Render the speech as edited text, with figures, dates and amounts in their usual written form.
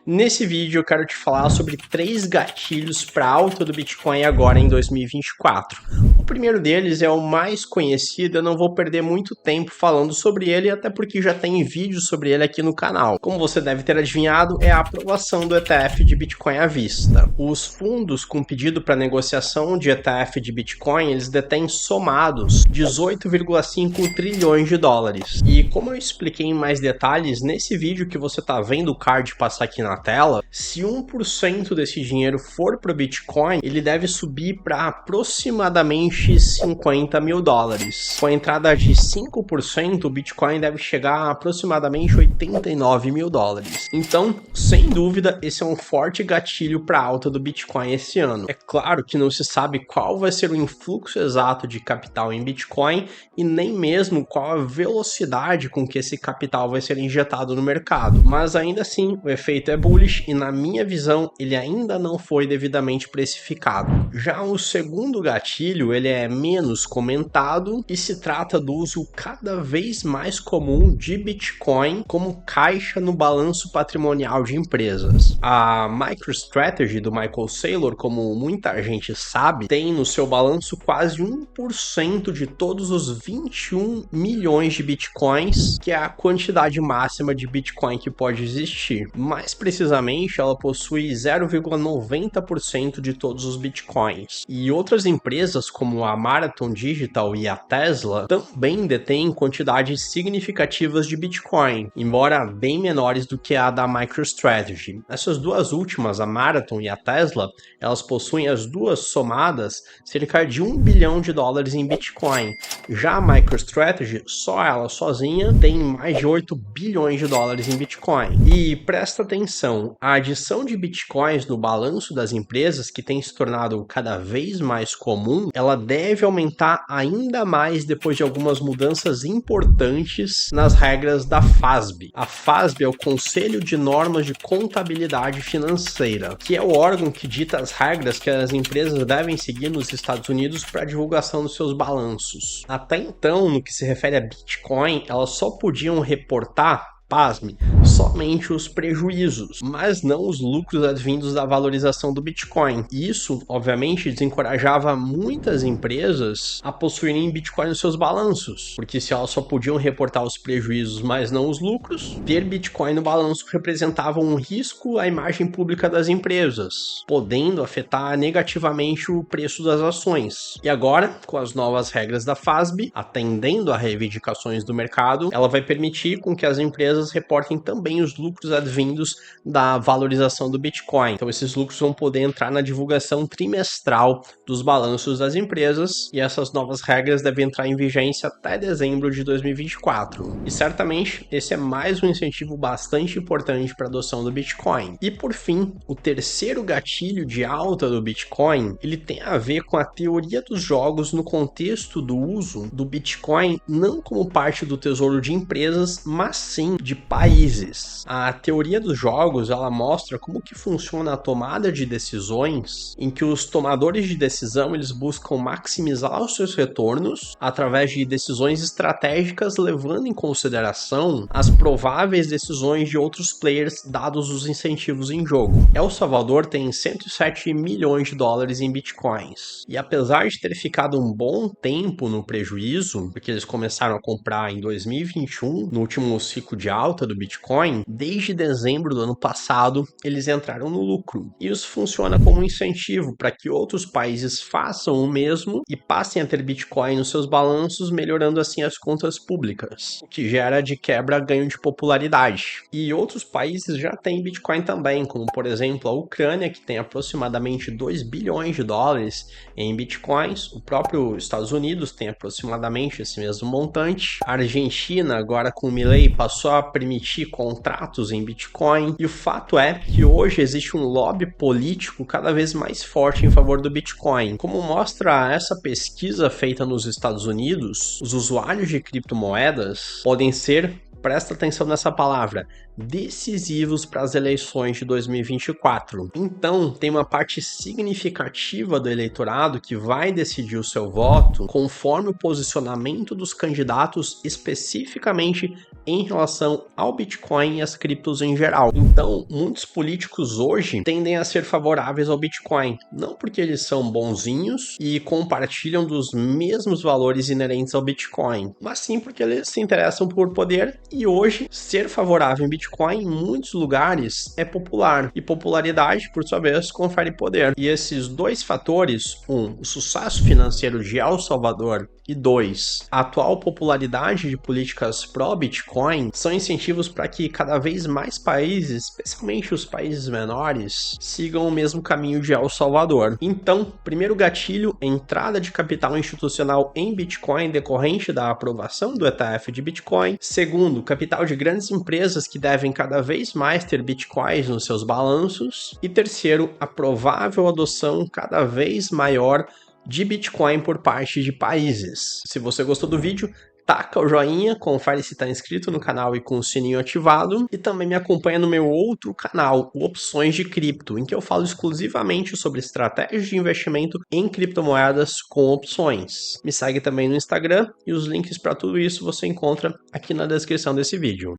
Nesse vídeo eu quero te falar sobre 3 gatilhos para a alta do Bitcoin agora em 2024. O primeiro deles é o mais conhecido, eu não vou perder muito tempo falando sobre ele, até porque já tem vídeo sobre ele aqui no canal. Como você deve ter adivinhado, é a aprovação do ETF de Bitcoin à vista. Os fundos com pedido para negociação de ETF de Bitcoin, eles detêm somados 18,5 trilhões de dólares. E como eu expliquei em mais detalhes, nesse vídeo que você está vendo o card passar aqui na tela, se 1% desse dinheiro for para o Bitcoin, ele deve subir para aproximadamente 50 mil dólares. Com a entrada de 5%, o Bitcoin deve chegar a aproximadamente 89 mil dólares. Então, sem dúvida, esse é um forte gatilho para a alta do Bitcoin esse ano. É claro que não se sabe qual vai ser o influxo exato de capital em Bitcoin e nem mesmo qual a velocidade com que esse capital vai ser injetado no mercado, mas ainda assim o efeito é bullish e, na minha visão, ele ainda não foi devidamente precificado. Já o segundo gatilho, ele é menos comentado e se trata do uso cada vez mais comum de Bitcoin como caixa no balanço patrimonial de empresas. A MicroStrategy do Michael Saylor, como muita gente sabe, tem no seu balanço quase 1% de todos os 21 milhões de Bitcoins, que é a quantidade máxima de Bitcoin que pode existir. Mais precisamente, ela possui 0,90% de todos os Bitcoins. E outras empresas, como a Marathon Digital e a Tesla, também detêm quantidades significativas de Bitcoin, embora bem menores do que a da MicroStrategy. Essas duas últimas, a Marathon e a Tesla, elas possuem as duas somadas cerca de 1 bilhão de dólares em Bitcoin. Já a MicroStrategy, só ela sozinha, tem mais de 8 bilhões de dólares em Bitcoin. E presta atenção, a adição de Bitcoins no balanço das empresas, que tem se tornado cada vez mais comum, ela deve aumentar ainda mais depois de algumas mudanças importantes nas regras da FASB. A FASB é o Conselho de Normas de Contabilidade Financeira, que é o órgão que dita as regras que as empresas devem seguir nos Estados Unidos para a divulgação dos seus balanços. Até então, no que se refere a Bitcoin, elas só podiam reportar, pasme, somente os prejuízos, mas não os lucros advindos da valorização do Bitcoin. Isso, obviamente, desencorajava muitas empresas a possuírem Bitcoin nos seus balanços, porque se elas só podiam reportar os prejuízos, mas não os lucros, ter Bitcoin no balanço representava um risco à imagem pública das empresas, podendo afetar negativamente o preço das ações. E agora, com as novas regras da FASB, atendendo a reivindicações do mercado, ela vai permitir com que as empresas reportem também os lucros advindos da valorização do Bitcoin. Então esses lucros vão poder entrar na divulgação trimestral dos balanços das empresas e essas novas regras devem entrar em vigência até dezembro de 2024. E certamente esse é mais um incentivo bastante importante para a adoção do Bitcoin. E por fim, o terceiro gatilho de alta do Bitcoin, ele tem a ver com a teoria dos jogos no contexto do uso do Bitcoin não como parte do tesouro de empresas, mas sim de países. A teoria dos jogos, ela mostra como que funciona a tomada de decisões, em que os tomadores de decisão eles buscam maximizar os seus retornos através de decisões estratégicas, levando em consideração as prováveis decisões de outros players dados os incentivos em jogo. El Salvador tem 107 milhões de dólares em Bitcoins. E apesar de ter ficado um bom tempo no prejuízo, porque eles começaram a comprar em 2021, no último ciclo de alta do Bitcoin, desde dezembro do ano passado, eles entraram no lucro. Isso funciona como um incentivo para que outros países façam o mesmo e passem a ter Bitcoin nos seus balanços, melhorando assim as contas públicas, o que gera de quebra ganho de popularidade. E outros países já têm Bitcoin também, como por exemplo a Ucrânia, que tem aproximadamente 2 bilhões de dólares em Bitcoins, o próprio Estados Unidos tem aproximadamente esse mesmo montante, a Argentina agora com o Milei passou a permitir contratos em Bitcoin, e o fato é que hoje existe um lobby político cada vez mais forte em favor do Bitcoin. Como mostra essa pesquisa feita nos Estados Unidos, os usuários de criptomoedas podem ser, presta atenção nessa palavra, decisivos para as eleições de 2024. Então, tem uma parte significativa do eleitorado que vai decidir o seu voto conforme o posicionamento dos candidatos especificamente em relação ao Bitcoin e as criptos em geral. Então, muitos políticos hoje tendem a ser favoráveis ao Bitcoin, não porque eles são bonzinhos e compartilham dos mesmos valores inerentes ao Bitcoin, mas sim porque eles se interessam por poder, e hoje ser favorável em Bitcoin em muitos lugares é popular, e popularidade, por sua vez, confere poder. E esses dois fatores, o sucesso financeiro de El Salvador e 2, a atual popularidade de políticas pró-Bitcoin, são incentivos para que cada vez mais países, especialmente os países menores, sigam o mesmo caminho de El Salvador. Então, primeiro gatilho, entrada de capital institucional em Bitcoin decorrente da aprovação do ETF de Bitcoin. Segundo, capital de grandes empresas que devem cada vez mais ter Bitcoins nos seus balanços. E terceiro, a provável adoção cada vez maior de Bitcoin por parte de países. Se você gostou do vídeo, taca o joinha, confere se está inscrito no canal e com o sininho ativado, e também me acompanha no meu outro canal, o Opções de Cripto, em que eu falo exclusivamente sobre estratégias de investimento em criptomoedas com opções. Me segue também no Instagram, e os links para tudo isso você encontra aqui na descrição desse vídeo.